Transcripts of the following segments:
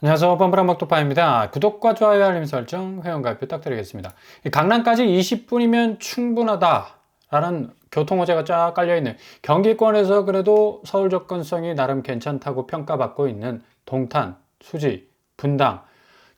안녕하세요. 뻔뻔한 먹도파입니다. 구독과 좋아요, 알림 설정, 회원가입 부탁드리겠습니다. 강남까지 20분이면 충분하다라는 교통호재가 쫙 깔려있는 경기권에서 그래도 서울 접근성이 나름 괜찮다고 평가받고 있는 동탄, 수지, 분당,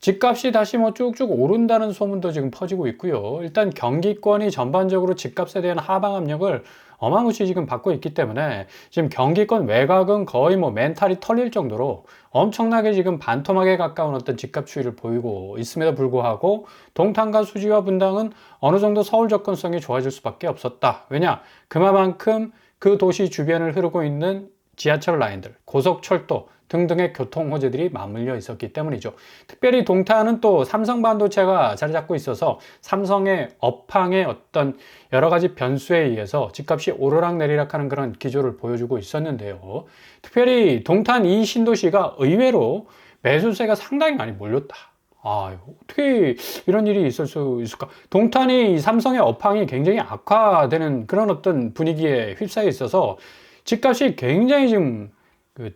집값이 다시 뭐 쭉쭉 오른다는 소문도 지금 퍼지고 있고요. 일단 경기권이 전반적으로 집값에 대한 하방 압력을 어마무시 지금 받고 있기 때문에 지금 경기권 외곽은 거의 뭐 멘탈이 털릴 정도로 엄청나게 지금 반토막에 가까운 어떤 집값 추이를 보이고 있음에도 불구하고 동탄과 수지와 분당은 어느 정도 서울 접근성이 좋아질 수밖에 없었다. 왜냐? 그만큼 그 도시 주변을 흐르고 있는 지하철 라인들, 고속철도 등등의 교통 호재들이 맞물려 있었기 때문이죠. 특별히 동탄은 또 삼성 반도체가 자리 잡고 있어서 삼성의 업황의 어떤 여러 가지 변수에 의해서 집값이 오르락내리락 하는 그런 기조를 보여주고 있었는데요. 특별히 동탄 이 신도시가 의외로 매수세가 상당히 많이 몰렸다. 어떻게 이런 일이 있을 수 있을까? 동탄이 삼성의 업황이 굉장히 악화되는 그런 어떤 분위기에 휩싸여 있어서 집값이 굉장히 지금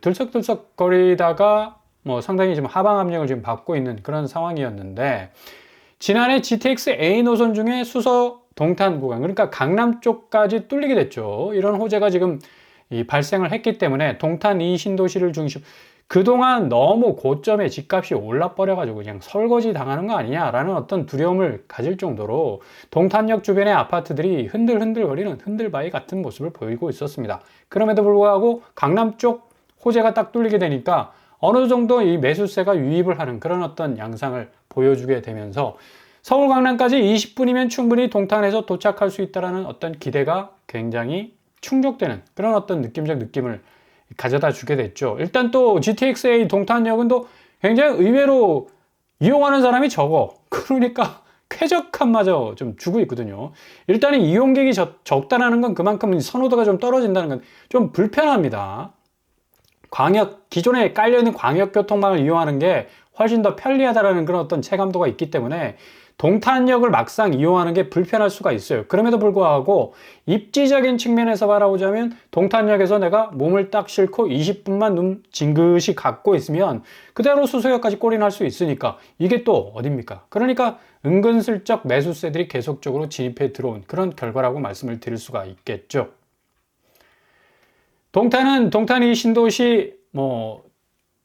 들썩들썩 거리다가 뭐 상당히 지금 하방 압력을 지금 받고 있는 그런 상황이었는데, 지난해 GTX A 노선 중에 수서 동탄 구간, 그러니까 강남 쪽까지 뚫리게 됐죠. 이런 호재가 지금 발생을 했기 때문에 동탄 이 신도시를 중심, 그동안 너무 고점에 집값이 올라버려가지고 그냥 설거지 당하는 거 아니냐라는 어떤 두려움을 가질 정도로 동탄역 주변의 아파트들이 흔들흔들거리는 흔들바위 같은 모습을 보이고 있었습니다. 그럼에도 불구하고 강남 쪽 호재가 딱 뚫리게 되니까 어느 정도 이 매수세가 유입을 하는 그런 어떤 양상을 보여주게 되면서 서울 강남까지 20분이면 충분히 동탄에서 도착할 수 있다는 어떤 기대가 굉장히 충족되는 그런 어떤 느낌적 느낌을 가져다 주게 됐죠. 일단 또 GTX-A 동탄역은 또 굉장히 의외로 이용하는 사람이 적어. 그러니까 쾌적함마저 좀 주고 있거든요. 일단은 이용객이 적다라는 건 그만큼 선호도가 좀 떨어진다는 건 좀 불편합니다. 기존에 깔려있는 광역교통망을 이용하는 게 훨씬 더 편리하다는 그런 어떤 체감도가 있기 때문에 동탄역을 막상 이용하는 게 불편할 수가 있어요. 그럼에도 불구하고 입지적인 측면에서 바라보자면 동탄역에서 내가 몸을 딱 싣고 20분만 눈 징긋이 감고 있으면 그대로 수서역까지 골인할 수 있으니까 이게 또 어딥니까? 그러니까 은근슬쩍 매수세들이 계속적으로 진입해 들어온 그런 결과라고 말씀을 드릴 수가 있겠죠. 동탄 이 신도시 뭐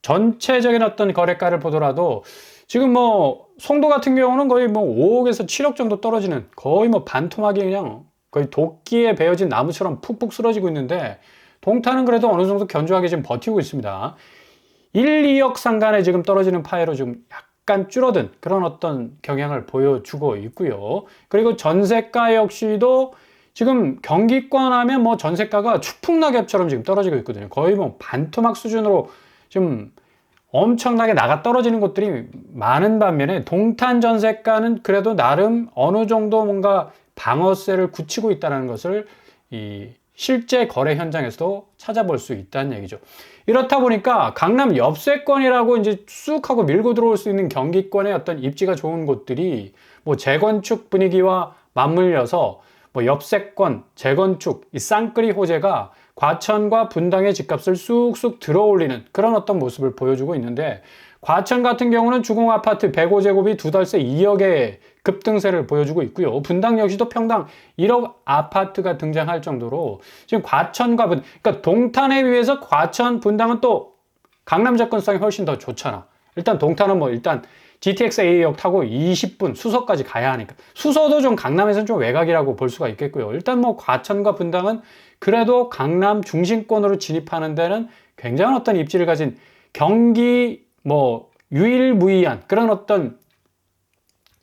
전체적인 어떤 거래가를 보더라도 지금 뭐 송도 같은 경우는 거의 뭐 5억에서 7억 정도 떨어지는 거의 뭐 반토막이 그냥 거의 도끼에 베어진 나무처럼 푹푹 쓰러지고 있는데, 동탄은 그래도 어느 정도 견조하게 지금 버티고 있습니다. 1, 2억 상간에 지금 떨어지는 파이로 좀 약간 줄어든 그런 어떤 경향을 보여주고 있고요. 그리고 전세가 역시도 지금 경기권 하면 뭐 전세가가 추풍낙엽처럼 지금 떨어지고 있거든요. 거의 뭐 반토막 수준으로 좀 엄청나게 나가 떨어지는 곳들이 많은 반면에 동탄 전세가는 그래도 나름 어느 정도 뭔가 방어세를 굳히고 있다는 것을 이 실제 거래 현장에서도 찾아볼 수 있다는 얘기죠. 이렇다 보니까 강남 엽세권이라고 이제 쑥 하고 밀고 들어올 수 있는 경기권의 어떤 입지가 좋은 곳들이 뭐 재건축 분위기와 맞물려서 뭐 엽세권, 재건축, 이 쌍끌이 호재가 과천과 분당의 집값을 쑥쑥 들어올리는 그런 어떤 모습을 보여주고 있는데, 과천 같은 경우는 주공아파트 105제곱이 두 달 새 2억의 급등세를 보여주고 있고요. 분당 역시도 평당 1억 아파트가 등장할 정도로 지금 그러니까 동탄에 비해서 과천, 분당은 또 강남 접근성이 훨씬 더 좋잖아. 일단 동탄은 뭐 일단 GTX A역 타고 20분 수서까지 가야 하니까, 수서도 좀 강남에서는 좀 외곽이라고 볼 수가 있겠고요. 일단 뭐 과천과 분당은 그래도 강남 중심권으로 진입하는 데는 굉장한 어떤 입지를 가진 경기 뭐 유일무이한 그런 어떤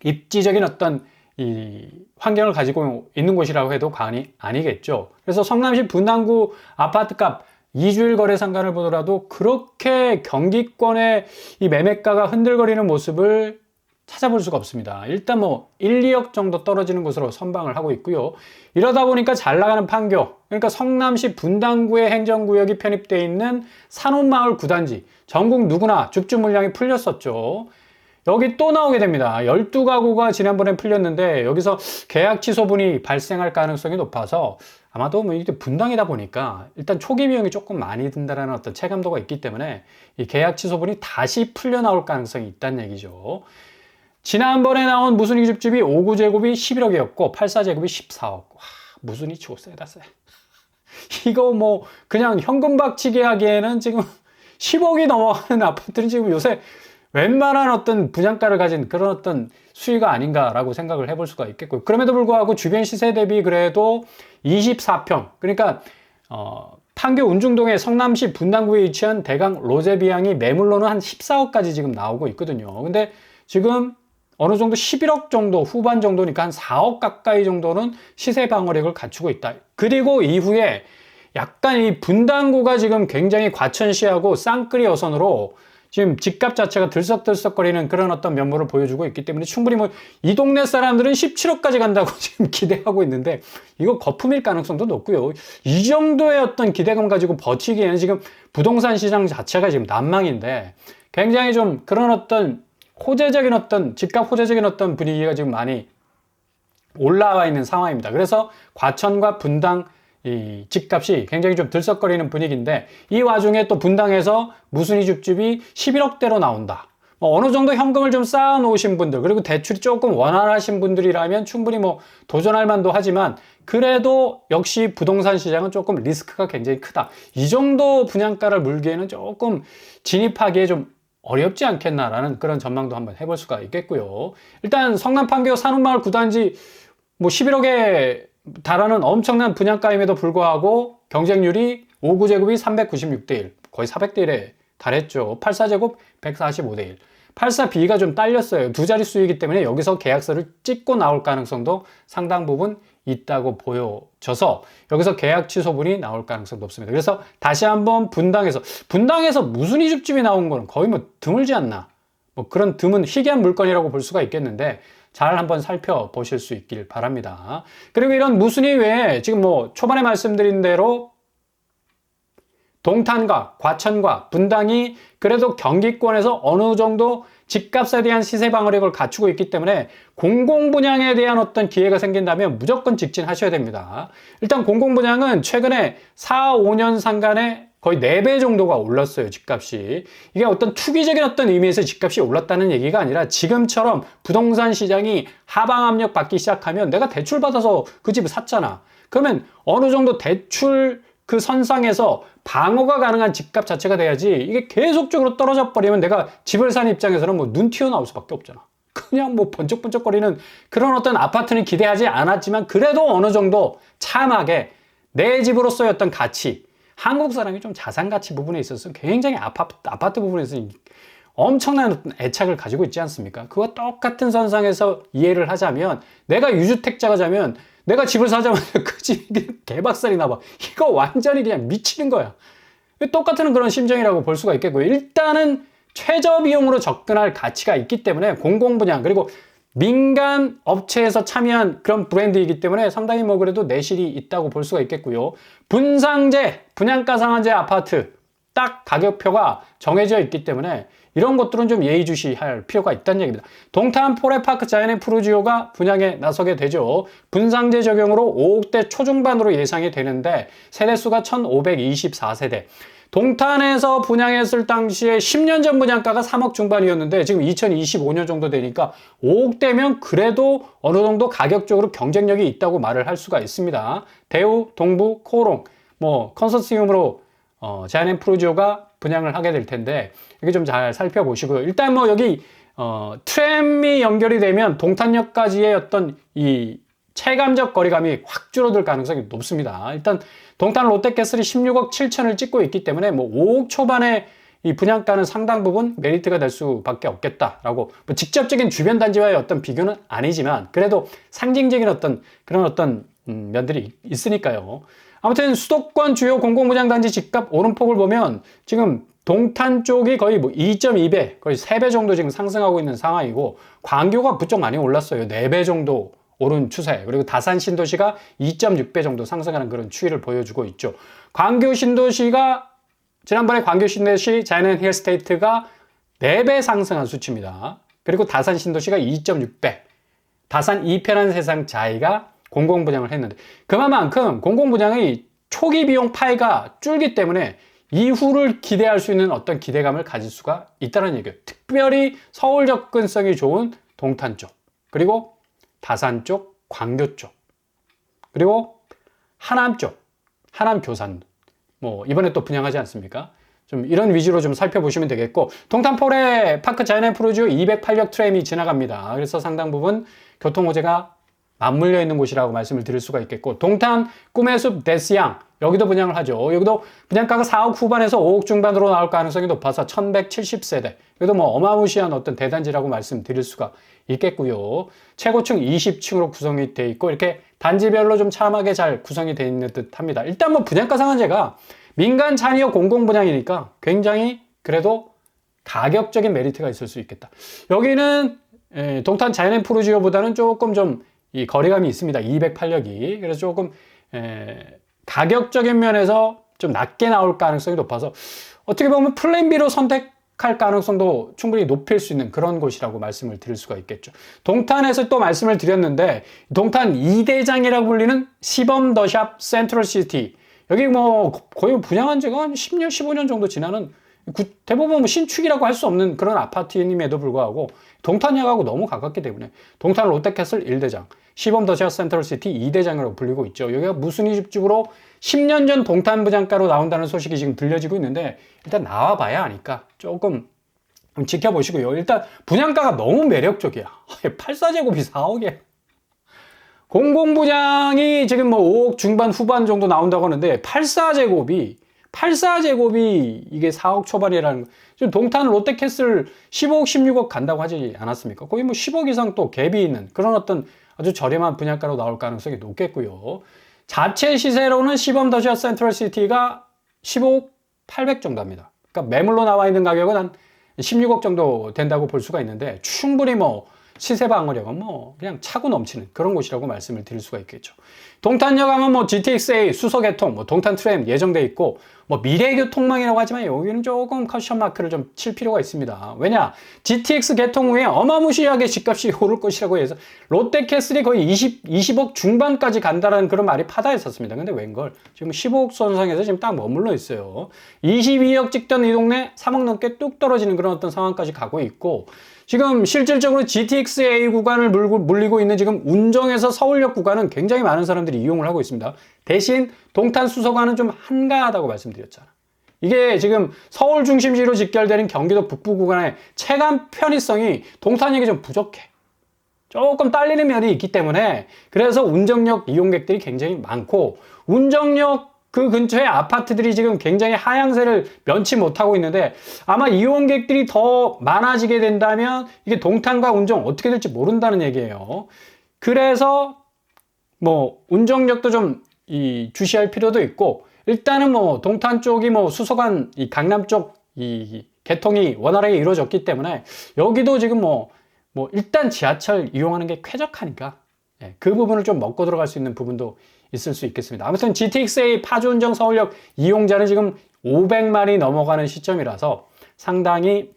입지적인 어떤 이 환경을 가지고 있는 곳이라고 해도 과언이 아니겠죠. 그래서 성남시 분당구 아파트값 2주일 거래 상가를 보더라도 그렇게 경기권의 이 매매가가 흔들거리는 모습을 찾아볼 수가 없습니다. 일단 뭐 1, 2억 정도 떨어지는 곳으로 선방을 하고 있고요. 이러다 보니까 잘 나가는 판교, 그러니까 성남시 분당구의 행정구역이 편입되어 있는 산업마을 9단지, 전국 누구나 줍줍 물량이 풀렸었죠. 여기 또 나오게 됩니다. 12가구가 지난번에 풀렸는데 여기서 계약 취소분이 발생할 가능성이 높아서 아마도 뭐 이게 분당이다 보니까 일단 초기 비용이 조금 많이 든다라는 어떤 체감도가 있기 때문에 이 계약 취소분이 다시 풀려 나올 가능성이 있다는 얘기죠. 지난번에 나온 무순위 줍줍이 5구제곱이 11억이었고 84제곱이 14억. 와, 무순위 치고 세다 세. 이거 뭐 그냥 현금 박치기 하기에는 지금 10억이 넘어가는 아파트는 지금 요새 웬만한 어떤 분양가를 가진 그런 어떤 수위가 아닌가라고 생각을 해볼 수가 있겠고요. 그럼에도 불구하고 주변 시세 대비 그래도 24평, 그러니까 판교 운중동의 성남시 분당구에 위치한 대강 로제비앙이 매물로는 한 14억까지 지금 나오고 있거든요. 근데 지금 어느 정도 11억 정도 후반 정도니까 한 4억 가까이 정도는 시세 방어력을 갖추고 있다. 그리고 이후에 약간 이 분당구가 지금 굉장히 과천시하고 쌍끌이 어선으로 지금 집값 자체가 들썩들썩거리는 그런 어떤 면모를 보여주고 있기 때문에 충분히 뭐 이 동네 사람들은 17억까지 간다고 지금 기대하고 있는데 이거 거품일 가능성도 높고요. 이 정도의 어떤 기대감 가지고 버티기에는 지금 부동산 시장 자체가 지금 난망인데 굉장히 좀 그런 어떤 호재적인 어떤 집값 호재적인 어떤 분위기가 지금 많이 올라와 있는 상황입니다. 그래서 과천과 분당 이 집값이 굉장히 좀 들썩거리는 분위기인데 이 와중에 또 분당에서 무순위 줍줍이 11억대로 나온다. 뭐 어느 정도 현금을 좀 쌓아 놓으신 분들 그리고 대출이 조금 원활하신 분들이라면 충분히 뭐 도전할 만도 하지만 그래도 역시 부동산 시장은 조금 리스크가 굉장히 크다. 이 정도 분양가를 물기에는 조금 진입하기에 좀 어렵지 않겠나라는 그런 전망도 한번 해볼 수가 있겠고요. 일단 성남 판교 산업마을 9단지 뭐 11억에 달하는 엄청난 분양가임에도 불구하고 경쟁률이 5구제곱이 396대 1, 거의 400대 1에 달했죠. 84제곱 145대 1. 84B가 좀 딸렸어요. 두 자릿수이기 때문에 여기서 계약서를 찍고 나올 가능성도 상당 부분 있다고 보여져서 여기서 계약 취소분이 나올 가능성도 높습니다. 그래서 다시 한번 분당에서 무순위 줍줍이 나온 거는 거의 뭐 드물지 않나. 뭐 그런 드문 희귀한 물건이라고 볼 수가 있겠는데 잘 한번 살펴보실 수 있길 바랍니다. 그리고 이런 무순위 외에 지금 뭐 초반에 말씀드린 대로 동탄과 과천과 분당이 그래도 경기권에서 어느 정도 집값에 대한 시세 방어력을 갖추고 있기 때문에 공공분양에 대한 어떤 기회가 생긴다면 무조건 직진하셔야 됩니다. 일단 공공분양은 최근에 4, 5년 상간에 거의 4배 정도가 올랐어요, 집값이. 이게 어떤 투기적인 어떤 의미에서 집값이 올랐다는 얘기가 아니라 지금처럼 부동산 시장이 하방 압력 받기 시작하면 내가 대출 받아서 그 집을 샀잖아. 그러면 어느 정도 대출 그 선상에서 방어가 가능한 집값 자체가 돼야지 이게 계속적으로 떨어져 버리면 내가 집을 산 입장에서는 뭐 눈 튀어나올 수밖에 없잖아. 그냥 뭐 번쩍번쩍거리는 그런 어떤 아파트는 기대하지 않았지만 그래도 어느 정도 참하게 내 집으로서의 어떤 가치, 한국 사람이 좀 자산 가치 부분에 있어서 굉장히 아파트 부분에 있어서 엄청난 어떤 애착을 가지고 있지 않습니까? 그와 똑같은 선상에서 이해를 하자면 내가 유주택자가 자면 내가 집을 사자마자 그 집이 개박살이 나봐. 이거 완전히 그냥 미치는 거야. 똑같은 그런 심정이라고 볼 수가 있겠고요. 일단은 최저 비용으로 접근할 가치가 있기 때문에 공공분양 그리고 민간 업체에서 참여한 그런 브랜드이기 때문에 상당히 뭐 그래도 내실이 있다고 볼 수가 있겠고요. 분상제, 분양가 상한제 아파트 딱 가격표가 정해져 있기 때문에 이런 것들은 좀 예의주시할 필요가 있다는 얘기입니다. 동탄 포레파크 자이언트 푸르지오가 분양에 나서게 되죠. 분상제 적용으로 5억대 초중반으로 예상이 되는데 세대수가 1524세대. 동탄에서 분양했을 당시에 10년 전 분양가가 3억 중반이었는데 지금 2025년 정도 되니까 5억대면 그래도 어느 정도 가격적으로 경쟁력이 있다고 말을 할 수가 있습니다. 대우, 동부, 코오롱, 뭐 컨소시엄으로 자이언트 푸르지오가 분양을 하게 될 텐데 이게 좀 잘 살펴보시고요. 일단 뭐 여기 트램이 연결이 되면 동탄역까지의 어떤 이 체감적 거리감이 확 줄어들 가능성이 높습니다. 일단 동탄 롯데캐슬이 16억 7천을 찍고 있기 때문에 뭐 5억 초반에 이 분양가는 상당 부분 메리트가 될 수밖에 없겠다라고 뭐 직접적인 주변 단지와의 어떤 비교는 아니지만 그래도 상징적인 어떤 그런 어떤 면들이 있으니까요. 아무튼 수도권 주요 공공분양단지 집값 오름폭을 보면 지금 동탄 쪽이 거의 뭐 2.2배, 거의 3배 정도 지금 상승하고 있는 상황이고 광교가 부쩍 많이 올랐어요. 4배 정도 오른 추세. 그리고 다산 신도시가 2.6배 정도 상승하는 그런 추이를 보여주고 있죠. 광교 신도시가 지난번에 광교 신도시 자이언트 힐스테이트가 4배 상승한 수치입니다. 그리고 다산 신도시가 2.6배. 다산 이편한 세상 자이가 공공분양을 했는데 그만큼 공공분양의 초기 비용 파이가 줄기 때문에 이후를 기대할 수 있는 어떤 기대감을 가질 수가 있다는 얘기예요. 특별히 서울 접근성이 좋은 동탄 쪽, 그리고 다산 쪽, 광교 쪽, 그리고 하남 쪽, 하남 교산, 뭐 이번에 또 분양하지 않습니까? 좀 이런 위주로 좀 살펴보시면 되겠고, 동탄폴에 파크 자이언트 프로지오 208역 트램이 지나갑니다. 그래서 상당 부분 교통 호재가 맞물려 있는 곳이라고 말씀을 드릴 수가 있겠고, 동탄 꿈의 숲 데스양, 여기도 분양을 하죠. 여기도 분양가가 4억 후반에서 5억 중반으로 나올 가능성이 높아서 1170세대. 여기도 뭐 어마무시한 어떤 대단지라고 말씀드릴 수가 있겠고요. 최고층 20층으로 구성이 돼 있고, 이렇게 단지별로 좀 참하게 잘 구성이 돼 있는 듯 합니다. 일단 뭐 분양가 상한제가 민간 잔여 공공 분양이니까 굉장히 그래도 가격적인 메리트가 있을 수 있겠다. 여기는 동탄 자이언트 프로지오보다는 조금 좀 이 거리감이 있습니다. 208력이. 그래서 조금 가격적인 면에서 좀 낮게 나올 가능성이 높아서 어떻게 보면 플랜 B로 선택할 가능성도 충분히 높일 수 있는 그런 곳이라고 말씀을 드릴 수가 있겠죠. 동탄에서 또 말씀을 드렸는데, 동탄 2대장이라고 불리는 시범 더샵 센트럴시티, 여기 뭐 거의 분양한 지가 한 10년, 15년 정도 지나는 대부분 신축이라고 할 수 없는 그런 아파트임에도 불구하고 동탄역하고 너무 가깝기 때문에 동탄 롯데캐슬 1대장, 시범 더샵 센트럴시티 2대장이라고 불리고 있죠. 여기가 무순위 집주로 10년 전 동탄 분양가로 나온다는 소식이 지금 들려지고 있는데, 일단 나와봐야 아니까 조금 지켜보시고요. 일단 분양가가 너무 매력적이야. 84제곱이 4억이야. 공공분양이 지금 뭐 5억 중반 후반 정도 나온다고 하는데 84제곱이 이게 4억 초반이라는 거. 지금 동탄 롯데캐슬 15억 16억 간다고 하지 않았습니까? 거의 뭐 10억 이상 또 갭이 있는 그런 어떤 아주 저렴한 분양가로 나올 가능성이 높겠고요. 자체 시세로는 시범 더샵 센트럴시티가 15억 800 정도 합니다. 그러니까 매물로 나와 있는 가격은 한 16억 정도 된다고 볼 수가 있는데, 충분히 뭐 시세 방어력은 뭐 그냥 차고 넘치는 그런 곳이라고 말씀을 드릴 수가 있겠죠. 동탄역 하면 뭐 GTX-A 수소 개통, 뭐 동탄 트램 예정돼 있고, 뭐 미래교통망이라고 하지만 여기는 조금 커션 마크를 좀 칠 필요가 있습니다. 왜냐? GTX 개통 후에 어마무시하게 집값이 오를 것이라고 해서 롯데캐슬이 거의 20억 중반까지 간다라는 그런 말이 파다했었습니다. 근데 웬걸 지금 15억 선상에서 지금 딱 머물러 있어요. 22억 찍던 이 동네 3억 넘게 뚝 떨어지는 그런 어떤 상황까지 가고 있고, 지금 실질적으로 GTX-A 구간을 물리고 있는 지금 운정에서 서울역 구간은 굉장히 많은 사람들이 이용을 하고 있습니다. 대신 동탄 수서관은 좀 한가하다고 말씀드렸잖아. 이게 지금 서울 중심지로 직결되는 경기도 북부 구간의 체감 편의성이 동탄역이 좀 부족해. 조금 딸리는 면이 있기 때문에, 그래서 운정역 이용객들이 굉장히 많고, 운정역 그 근처에 아파트들이 지금 굉장히 하향세를 면치 못하고 있는데, 아마 이용객들이 더 많아지게 된다면 이게 동탄과 운정 어떻게 될지 모른다는 얘기예요. 그래서 뭐 운정역도 좀 주시할 필요도 있고, 일단은 뭐 동탄 쪽이 뭐 수서관 이 강남 쪽 이 개통이 원활하게 이루어졌기 때문에 여기도 지금 뭐 일단 지하철 이용하는 게 쾌적하니까 그 부분을 좀 먹고 들어갈 수 있는 부분도 있을 수 있겠습니다. 아무튼 GTX-A 파주운정 서울역 이용자는 지금 500만이 넘어가는 시점이라서 상당히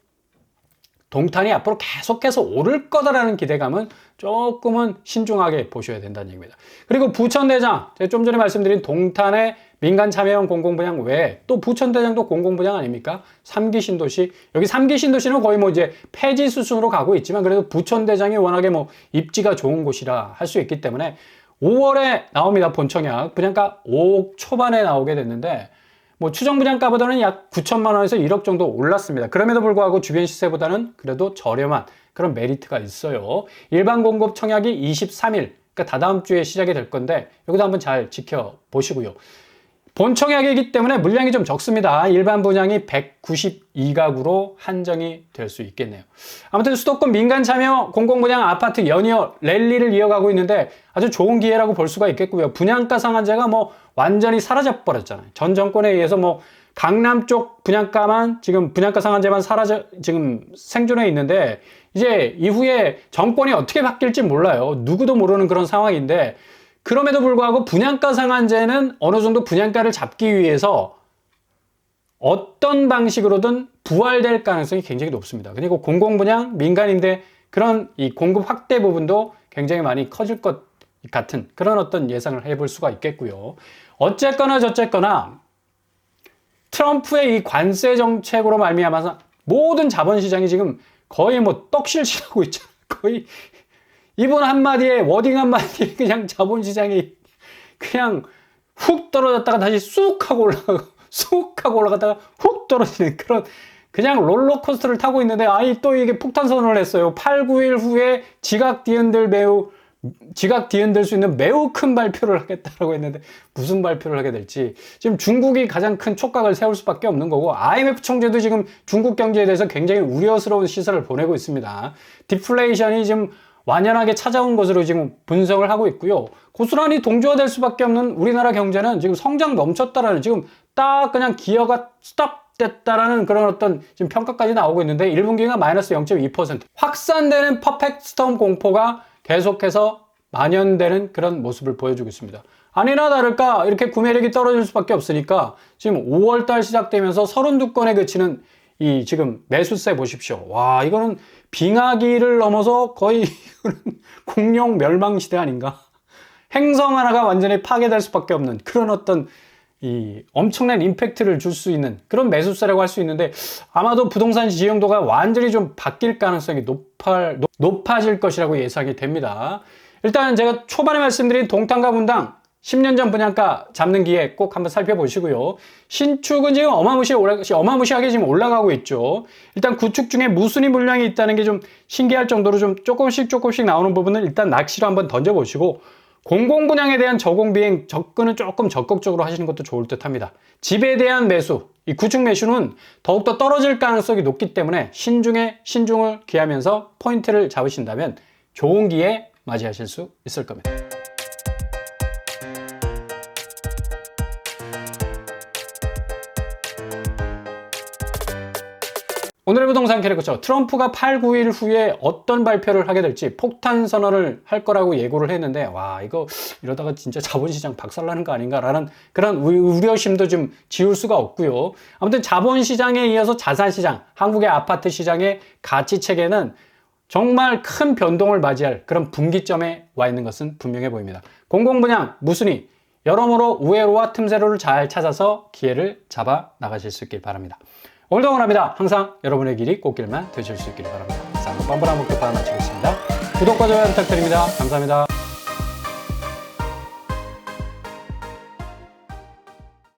동탄이 앞으로 계속해서 오를 거다라는 기대감은 조금은 신중하게 보셔야 된다는 얘기입니다. 그리고 부천대장, 제가 좀 전에 말씀드린 동탄의 민간 참여형 공공분양 외에 또 부천대장도 공공분양 아닙니까? 3기 신도시, 여기 3기 신도시는 거의 뭐 이제 폐지 수순으로 가고 있지만, 그래도 부천대장이 워낙에 뭐 입지가 좋은 곳이라 할 수 있기 때문에 5월에 나옵니다. 본청약 분양가 5억 초반에 나오게 됐는데, 뭐 추정 분양가보다는 약 9천만 원에서 1억 정도 올랐습니다. 그럼에도 불구하고 주변 시세보다는 그래도 저렴한 그런 메리트가 있어요. 일반 공급 청약이 23일, 그러니까 다다음 주에 시작이 될 건데 여기도 한번 잘 지켜보시고요. 본청약이기 때문에 물량이 좀 적습니다. 일반 분양이 192가구로 한정이 될 수 있겠네요. 아무튼 수도권 민간 참여 공공분양 아파트 연이어 랠리를 이어가고 있는데 아주 좋은 기회라고 볼 수가 있겠고요. 분양가 상한제가 뭐 완전히 사라져 버렸잖아요. 전 정권에 의해서 뭐 강남 쪽 분양가만 지금 분양가 상한제만 지금 생존해 있는데, 이제 이후에 정권이 어떻게 바뀔지 몰라요. 누구도 모르는 그런 상황인데, 그럼에도 불구하고 분양가 상한제는 어느 정도 분양가를 잡기 위해서 어떤 방식으로든 부활될 가능성이 굉장히 높습니다. 그리고 공공분양, 민간임대 그런 이 공급 확대 부분도 굉장히 많이 커질 것 같은 그런 어떤 예상을 해볼 수가 있겠고요. 어쨌거나 저쨌거나 트럼프의 이 관세 정책으로 말미암아서 모든 자본시장이 지금 거의 뭐 떡실실하고 있잖아요. 거의 이분 한마디에 워딩 한마디에 그냥 자본시장이 그냥 훅 떨어졌다가 다시 쑥 하고 올라가고 쑥 하고 올라갔다가 훅 떨어지는 그런 그냥 롤러코스터를 타고 있는데 아니 또 이게 폭탄 선언을 했어요. 8, 9일 후에 지각 뒤흔들 수 있는 매우 큰 발표를 하겠다라고 했는데 무슨 발표를 하게 될지 지금 중국이 가장 큰 촉각을 세울 수밖에 없는 거고 IMF 총재도 지금 중국 경제에 대해서 굉장히 우려스러운 시선을 보내고 있습니다. 디플레이션이 지금 완연하게 찾아온 것으로 지금 분석을 하고 있고요. 고스란히 동조화될 수밖에 없는 우리나라 경제는 지금 성장 멈췄다라는 지금 딱 그냥 기여가 스톱됐다라는 그런 어떤 지금 평가까지 나오고 있는데 1분기가 마이너스 0.2% 확산되는 퍼펙트 스톰 공포가 계속해서 만연되는 그런 모습을 보여주고 있습니다. 아니나 다를까 이렇게 구매력이 떨어질 수밖에 없으니까 지금 5월달 시작되면서 32건에 그치는 이 지금 매수세 보십시오. 와 이거는 빙하기를 넘어서 거의 공룡 멸망 시대 아닌가? 행성 하나가 완전히 파괴될 수밖에 없는 그런 어떤 이 엄청난 임팩트를 줄 수 있는 그런 매수세라고 할 수 있는데 아마도 부동산 지형도가 완전히 좀 바뀔 가능성이 높아질 것이라고 예상이 됩니다. 일단 제가 초반에 말씀드린 동탄과 분당 10년 전 분양가 잡는 기회 꼭 한번 살펴보시고요. 신축은 지금 어마무시하게 지금 올라가고 있죠. 일단 구축 중에 무순위 물량이 있다는 게 좀 신기할 정도로 좀 조금씩 나오는 부분은 일단 낚시로 한번 던져보시고 공공분양에 대한 저공비행 접근은 조금 적극적으로 하시는 것도 좋을 듯 합니다. 집에 대한 매수, 이 구축 매수는 더욱더 떨어질 가능성이 높기 때문에 신중을 기하면서 포인트를 잡으신다면 좋은 기회 맞이하실 수 있을 겁니다. 오늘의 부동산 캐릭터 트럼프가 8, 9일 후에 어떤 발표를 하게 될지 폭탄 선언을 할 거라고 예고를 했는데 와 이거 이러다가 진짜 자본시장 박살나는 거 아닌가라는 그런 우려심도 좀 지울 수가 없고요. 아무튼 자본시장에 이어서 자산시장, 한국의 아파트 시장의 가치체계는 정말 큰 변동을 맞이할 그런 분기점에 와 있는 것은 분명해 보입니다. 공공분양, 무순위 여러모로 우회로와 틈새로를 잘 찾아서 기회를 잡아 나가실 수 있길 바랍니다. 오늘도 응원합니다. 항상 여러분의 길이 꽃길만 되실 수 있기를 바랍니다. 이상 뻔뻔한 목표 파마 마치겠습니다. 구독과 좋아요 부탁드립니다. 감사합니다.